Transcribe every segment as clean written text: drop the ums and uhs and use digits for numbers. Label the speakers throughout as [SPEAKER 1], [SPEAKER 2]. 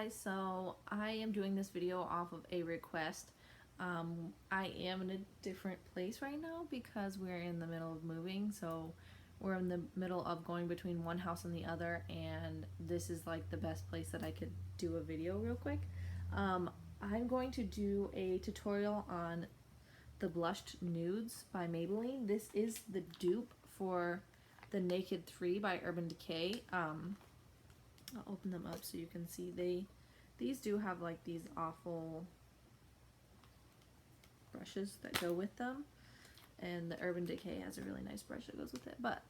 [SPEAKER 1] guys, so I am doing this video off of a request. I am in a different place right now because we're in the middle of moving, so we're in the middle of going between one house and the other, and this is like the best place that I could do a video real quick. I'm going to do a tutorial on the blushed nudes by Maybelline. This is the dupe for the Naked 3 by Urban Decay. I'll open them up so you can see these do have like these awful brushes that go with them, and the Urban Decay has a really nice brush that goes with it. But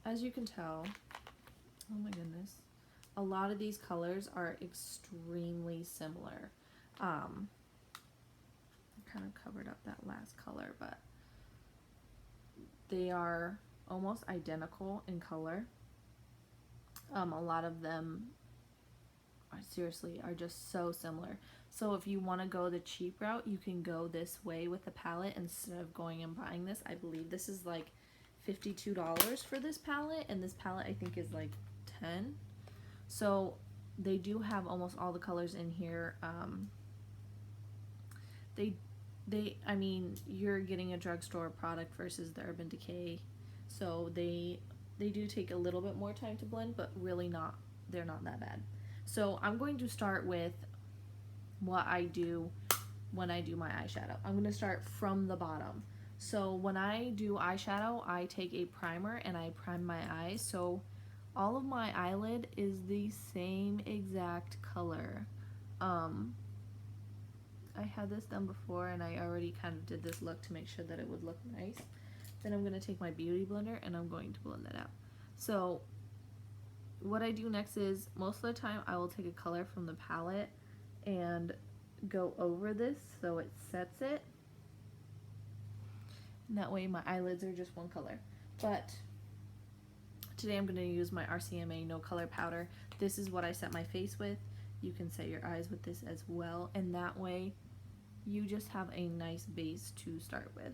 [SPEAKER 1] as you can tell, oh my goodness, a lot of these colors are extremely similar. I kind of covered up that last color, but they are almost identical in color. A lot of them seriously are just so similar. So if you want to go the cheap route, you can go this way with the palette instead of going and buying this. I believe this is like $52 for this palette, and this palette I think is like $10. So they do have almost all the colors in here. I mean, you're getting a drugstore product versus the Urban Decay, so they do take a little bit more time to blend, but really they're not that bad. So I'm going to start with what I do when I do my eyeshadow. I'm going to start from the bottom. So when I do eyeshadow, I take a primer and I prime my eyes. So all of my eyelid is the same exact color. I had this done before and I already kind of did this look to make sure that it would look nice. Then I'm going to take my beauty blender and I'm going to blend that out. So what I do next is, most of the time I will take a color from the palette and go over this so it sets it. And that way my eyelids are just one color. But today I'm going to use my RCMA No Color Powder. This is what I set my face with. You can set your eyes with this as well, and that way you just have a nice base to start with.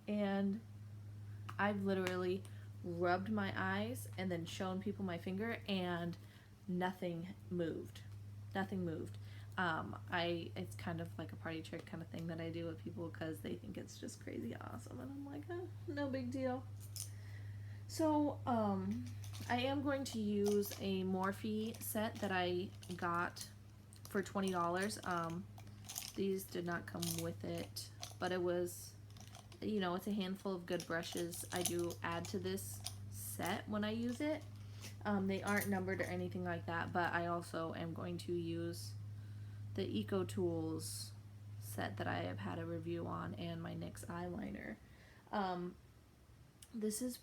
[SPEAKER 1] And I've literally rubbed my eyes and then shown people my finger, and nothing moved. Nothing moved. It's kind of like a party trick kind of thing that I do with people because they think it's just crazy awesome, and I'm like, no big deal. So I am going to use a Morphe set that I got for $20. These did not come with it, but it was, you know, it's a handful of good brushes I do add to this set when I use it. They aren't numbered or anything like that, but I also am going to use the Eco Tools set that I have had a review on, and my NYX eyeliner. This is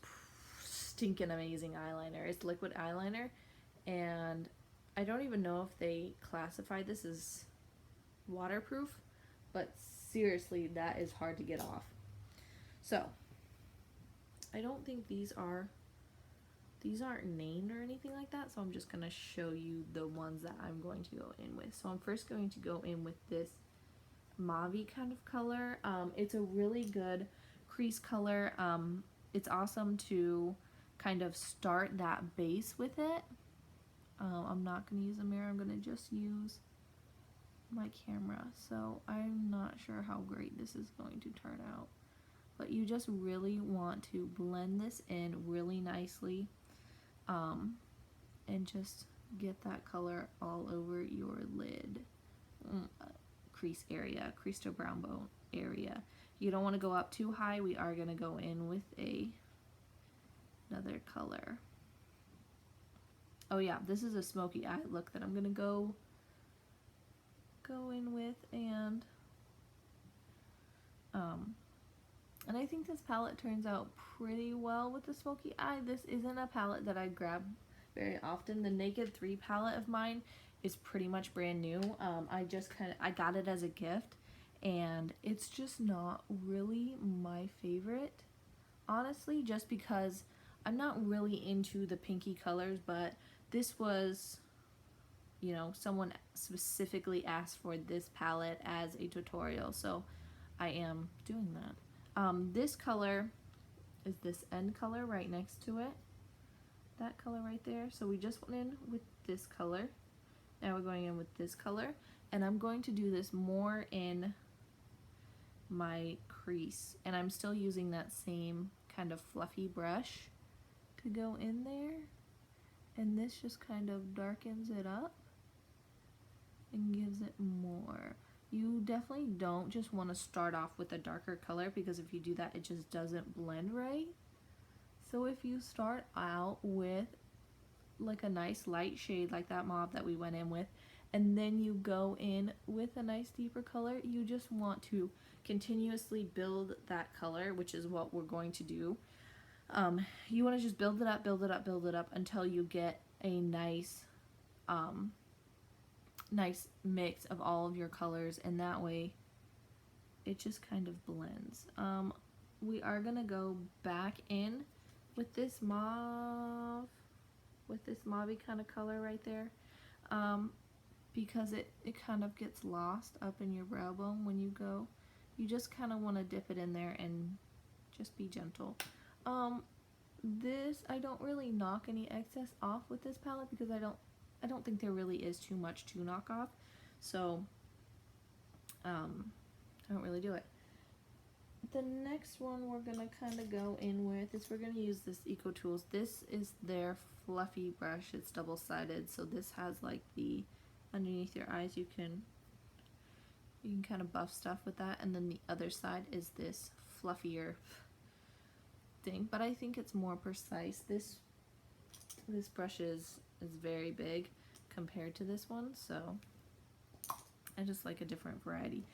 [SPEAKER 1] stinking amazing eyeliner. It's liquid eyeliner, and I don't even know if they classify this as waterproof, but seriously, that is hard to get off. So I don't think these aren't named or anything like that, so I'm just gonna show you the ones that I'm going to go in with. So I'm first going to go in with this mauve-y kind of color. It's a really good crease color. It's awesome to kind of start that base with it. I'm not going to use a mirror, I'm going to just use my camera, so I'm not sure how great this is going to turn out. But you just really want to blend this in really nicely, and just get that color all over your lid, crease area, crease to brown bone area. You don't want to go up too high. We are going to go in with another color. Oh yeah, this is a smoky eye look that I'm going to go in with, and I think this palette turns out pretty well with the smoky eye. This isn't a palette that I grab very often. The Naked 3 palette of mine is pretty much brand new. I got it as a gift, and it's just not really my favorite, honestly, just because I'm not really into the pinky colors, but this was, you know, someone specifically asked for this palette as a tutorial, so I am doing that. This color is this end color right next to it. that color right there. So we just went in with this color. Now we're going in with this color, and I'm going to do this more in my crease, and I'm still using that same kind of fluffy brush to go in there, and this just kind of darkens it up and gives it more. You definitely don't just want to start off with a darker color, because if you do that, it just doesn't blend right. So if you start out with like a nice light shade like that mauve that we went in with, and then you go in with a nice deeper color, you just want to continuously build that color, which is what we're going to do. You want to just build it up, build it up, build it up until you get a nice nice mix of all of your colors, and that way it just kind of blends. We are gonna go back in with this mauve, with this mauvey kind of color right there, because it kind of gets lost up in your brow bone when you go. You just kind of want to dip it in there and just be gentle. This, I don't really knock any excess off with this palette, because I don't think there really is too much to knock off, so I don't really do it. The next one we're gonna kind of go in with is, we're gonna use this Eco Tools. This is their fluffy brush. It's double-sided, so this has like the underneath your eyes, you can kind of buff stuff with that, and then the other side is this fluffier thing, but I think it's more precise. This brush is very big compared to this one, so I just like a different variety.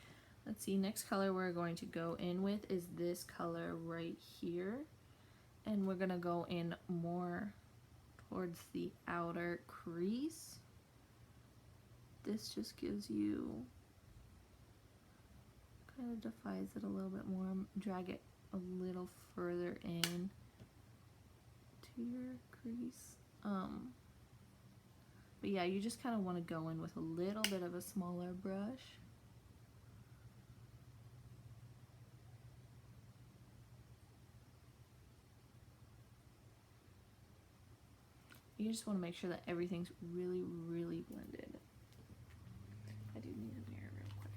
[SPEAKER 1] Let's see, next color we're going to go in with is this color right here, and we're gonna go in more towards the outer crease. This just gives you, kind of defies it a little bit more, drag it a little further in to your crease. But yeah, you just kind of want to go in with a little bit of a smaller brush. You just want to make sure that everything's really, really blended. I do need a mirror real quick.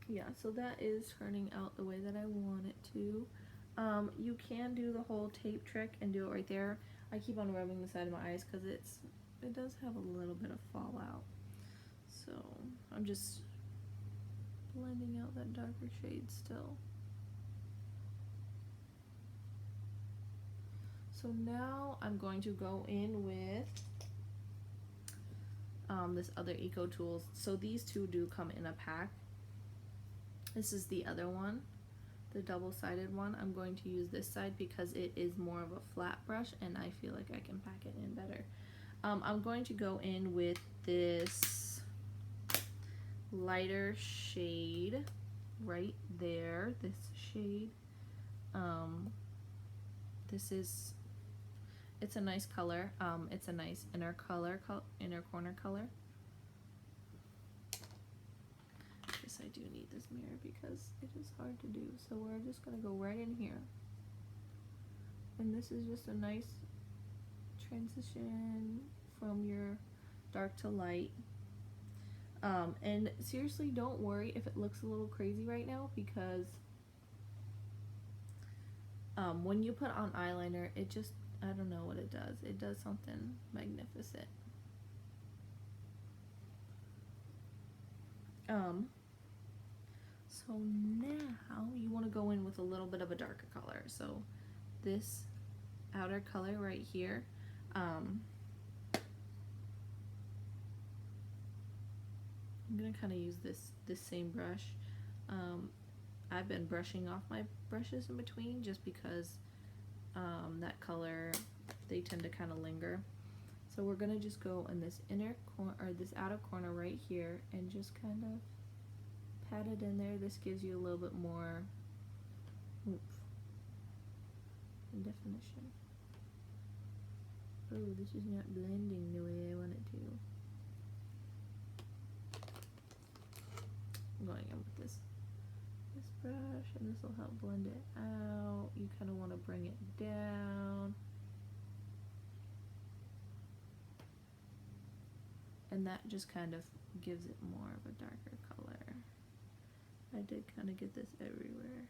[SPEAKER 1] Yeah, so that is turning out the way that I want it to. You can do the whole tape trick and do it right there. I keep on rubbing the side of my eyes because it does have a little bit of fallout. So I'm just blending out that darker shade still. So now I'm going to go in with this other Eco Tools. So these two do come in a pack. This is the other one, the double-sided one. I'm going to use this side because it is more of a flat brush and I feel like I can pack it in better. I'm going to go in with this lighter shade right there, this shade. It's a nice color. It's a nice inner corner color. I do need this mirror because it is hard to do. So we're just gonna go right in here. And this is just a nice transition from your dark to light. And seriously, don't worry if it looks a little crazy right now, because when you put on eyeliner, it just, I don't know what it does. It does something magnificent. So now you want to go in with a little bit of a darker color. So this outer color right here, I'm gonna kind of use this same brush. I've been brushing off my brushes in between just because that color, they tend to kind of linger. So we're gonna just go in this inner corner, or this outer corner right here, and just kind of pat it in there. This gives you a little bit more oomph and definition. Oh, this is not blending the way I want it to. I'm going in with this this brush, and this will help blend it out. You kind of want to bring it down. And that just kind of gives it more of a darker color. I did kind of get this everywhere.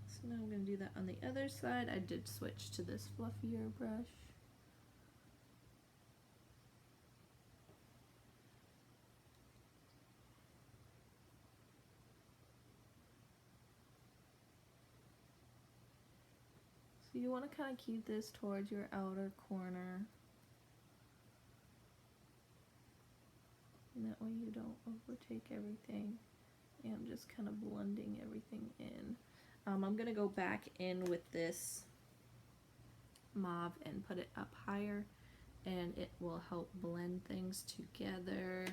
[SPEAKER 1] So now I'm going to do that on the other side. I did switch to this fluffier brush. So you want to kind of keep this towards your outer corner. And that way you don't overtake everything. And I'm just kind of blending everything in. I'm going to go back in with this mauve and put it up higher, and it will help blend things together.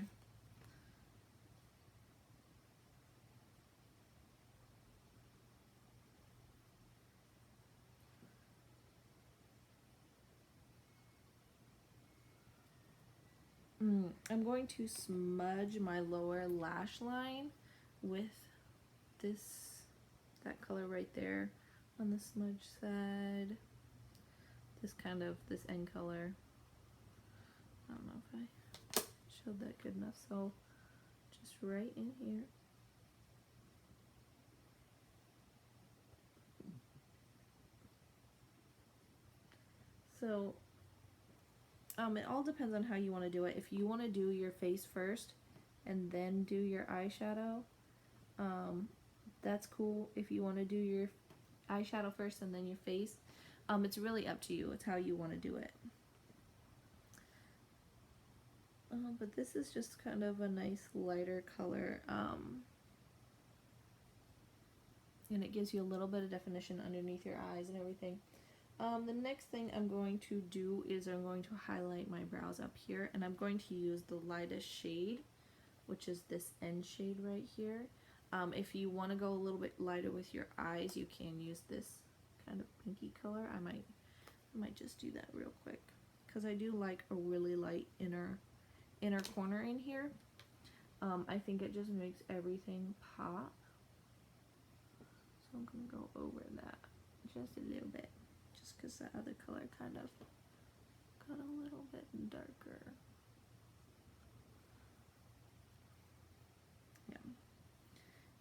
[SPEAKER 1] I'm going to smudge my lower lash line with that color right there on the smudge side. This end color. I don't know if I showed that good enough. So just right in here. So it all depends on how you want to do it. If you want to do your face first and then do your eyeshadow, that's cool. If you want to do your eyeshadow first and then your face, it's really up to you. It's how you want to do it. But this is just kind of a nice lighter color, and it gives you a little bit of definition underneath your eyes and everything. The next thing I'm going to do is I'm going to highlight my brows up here, and I'm going to use the lightest shade, which is this end shade right here. If you want to go a little bit lighter with your eyes, you can use this kind of pinky color. I might just do that real quick because I do like a really light inner corner in here. I think it just makes everything pop. So I'm gonna go over that just a little bit, just because the other color kind of got a little bit darker. Yeah.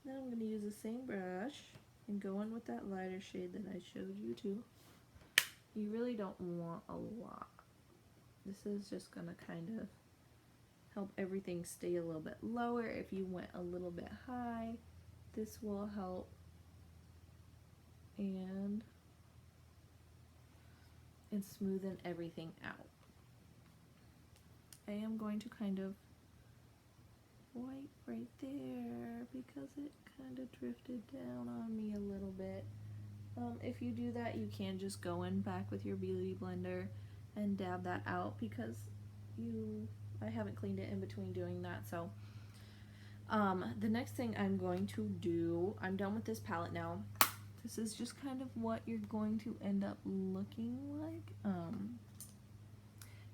[SPEAKER 1] Then I'm gonna use the same brush and go in with that lighter shade that I showed you too. You really don't want a lot. This is just gonna kind of help everything stay a little bit lower. If you went a little bit high, this will help. And smoothen everything out. I am going to kind of wipe right there because it kind of drifted down on me a little bit. If you do that, you can just go in back with your beauty blender and dab that out because I haven't cleaned it in between doing that. So the next thing I'm going to do, I'm done with this palette now. This is just kind of what you're going to end up looking like.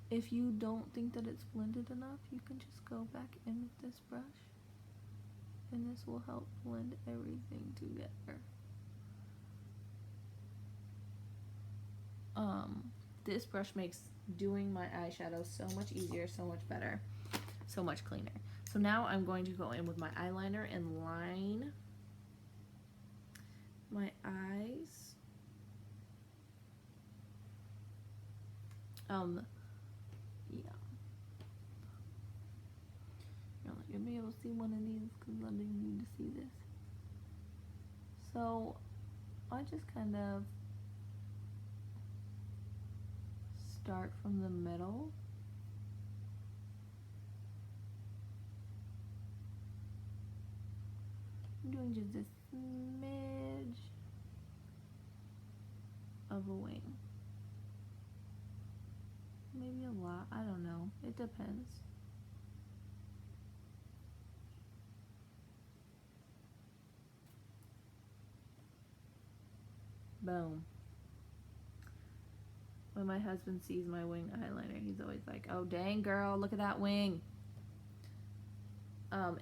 [SPEAKER 1] If you don't think that it's blended enough, you can just go back in with this brush, and this will help blend everything together. This brush makes doing my eyeshadow so much easier, so much better, so much cleaner. So now I'm going to go in with my eyeliner and line my eyes. Yeah. You're not gonna be able to see one of these because I didn't need to see this. So I just kind of start from the middle. I'm doing just a smidge of a wing. Maybe a lot, I don't know. It depends. Boom. When my husband sees my wing eyeliner, he's always like, "Oh dang girl, look at that wing."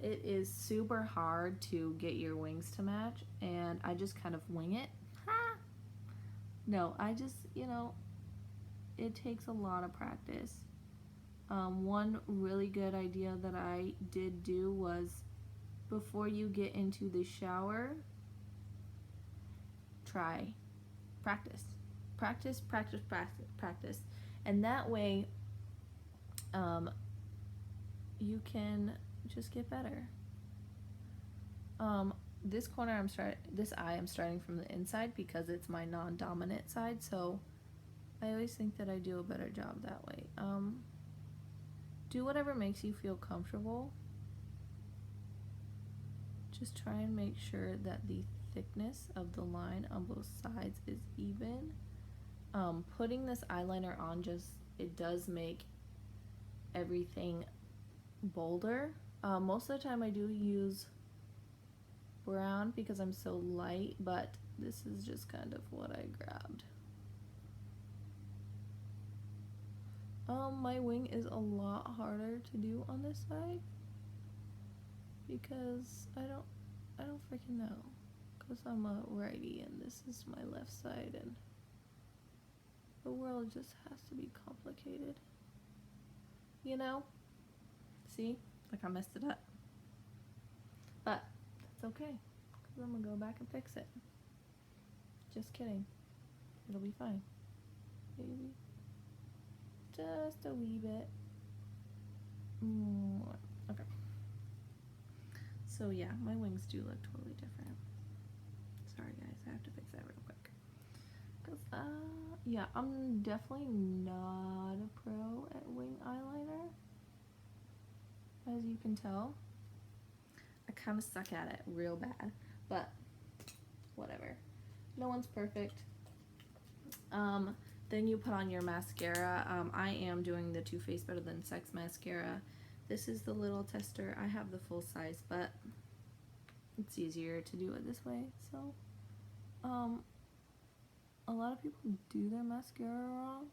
[SPEAKER 1] It is super hard to get your wings to match, and I just kind of wing it. Ha! No, I just, it takes a lot of practice. One really good idea that I did do was before you get into the shower, try practice. Practice, practice, practice, practice. And that way, you can just get better. This corner this eye I'm starting from the inside because it's my non-dominant side, so I always think that I do a better job that way. Do whatever makes you feel comfortable. Just try and make sure that the thickness of the line on both sides is even. Putting this eyeliner on it does make everything bolder. Most of the time I do use brown because I'm so light, but this is just kind of what I grabbed. My wing is a lot harder to do on this side because I don't freaking know, because I'm a righty and this is my left side and the world just has to be complicated, see, like I messed it up, but that's okay because I'm gonna go back and fix it. Just kidding, it'll be fine, maybe just a wee bit more. Okay, so yeah, my wings do look totally different. Sorry guys, I have to fix that real quick because yeah, I'm definitely not a pro at wing eyeliner, as you can tell. I kind of suck at it real bad, but whatever, no one's perfect. Then you put on your mascara. I am doing the Too Faced Better Than Sex mascara. This is the little tester. I have the full size, but it's easier to do it this way. So, a lot of people do their mascara wrong.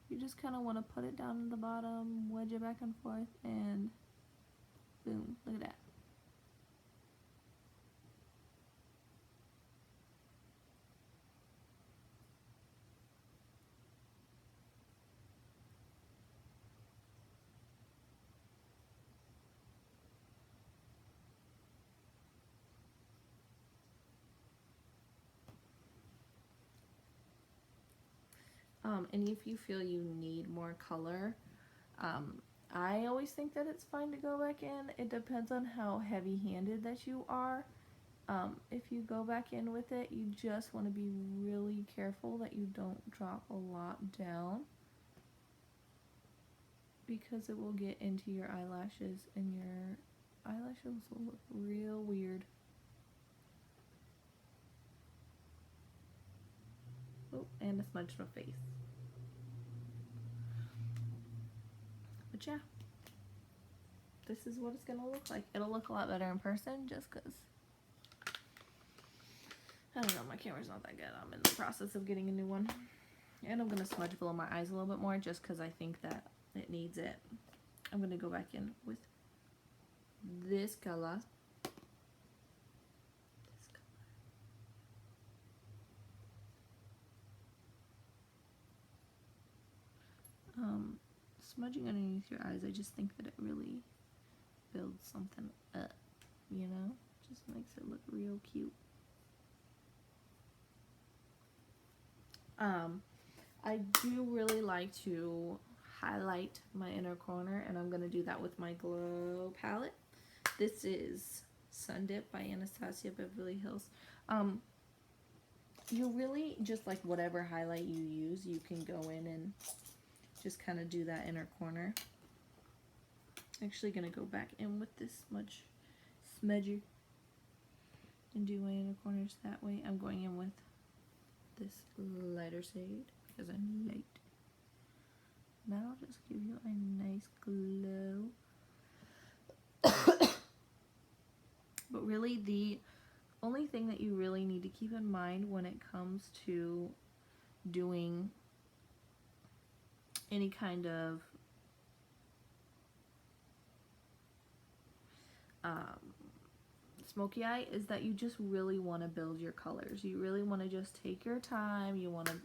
[SPEAKER 1] You just kind of want to put it down at the bottom, wedge it back and forth, and boom, look at that. And if you feel you need more color, I always think that it's fine to go back in. It depends on how heavy-handed that you are. If you go back in with it, you just want to be really careful that you don't drop a lot down, because it will get into your eyelashes and your eyelashes will look real weird. Oh, and I smudged my face. But yeah, this is what it's gonna look like. It'll look a lot better in person just because, I don't know, my camera's not that good. I'm in the process of getting a new one. And I'm gonna smudge below my eyes a little bit more just because I think that it needs it. I'm gonna go back in with this color. Smudging underneath your eyes, I just think that it really builds something up, just makes it look real cute. I do really like to highlight my inner corner, and I'm going to do that with my Glow palette. This is Sun Dip by Anastasia Beverly Hills. You really just, like, whatever highlight you use, you can go in and just kind of do that inner corner. I'm actually going to go back in with this smudger and do my inner corners that way. I'm going in with this lighter shade because I'm light. That'll just give you a nice glow. But really, the only thing that you really need to keep in mind when it comes to doing any kind of smoky eye is that you just really want to build your colors. You really want to just take your time. You want to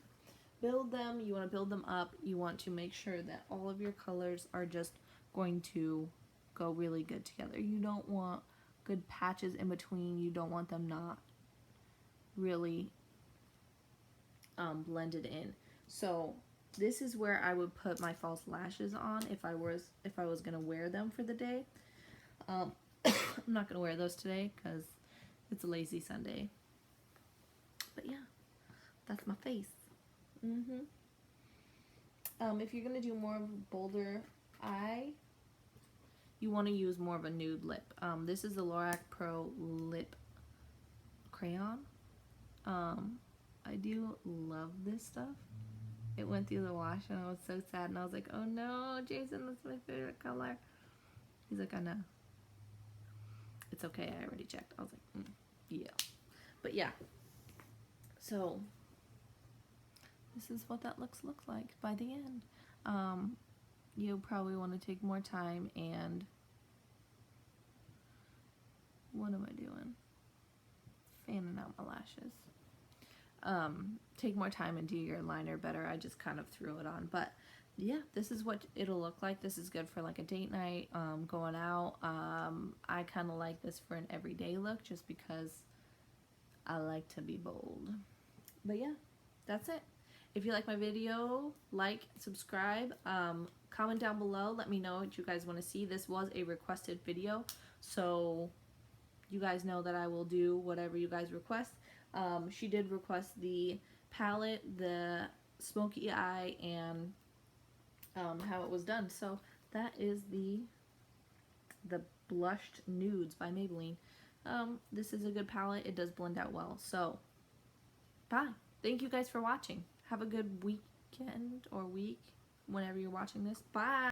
[SPEAKER 1] build them. You want to build them up. You want to make sure that all of your colors are just going to go really good together. You don't want good patches in between. You don't want them not really blended in. So this is where I would put my false lashes on if I was gonna wear them for the day. I'm not gonna wear those today because it's a lazy Sunday. But yeah, that's my face. If you're gonna do more of a bolder eye, you want to use more of a nude lip. This is the Lorac Pro Lip Crayon. I do love this stuff. It went through the wash and I was so sad, and I was like, oh no, Jason, that's my favorite color. He's like, I know. It's okay, I already checked. I was like, yeah. But yeah, so this is what that looks like by the end. You'll probably want to take more time and what am I doing? Fanning out my lashes. Take more time and do your liner better. I just kind of threw it on, but yeah, this is what it'll look like. This is good for like a date night, going out. I kind of like this for an everyday look just because I like to be bold. But yeah, that's it. If you like my video, like, subscribe, comment down below. Let me know what you guys want to see. This was a requested video, so you guys know that I will do whatever you guys request. She did request the palette, the smoky eye, and how it was done. So that is the blushed nudes by Maybelline. This is a good palette. It does blend out well. So bye. Thank you guys for watching. Have a good weekend or week whenever you're watching this. Bye.